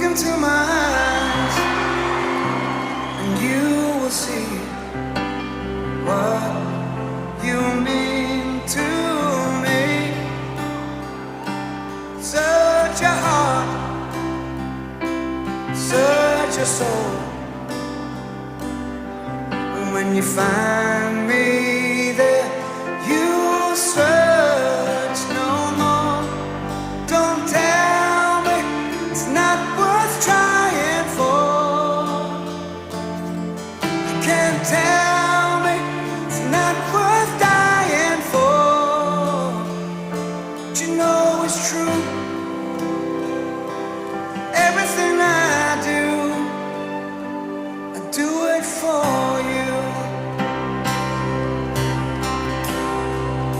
into my eyes, and you will see what you mean to me. Search your heart, search your soul, and when you find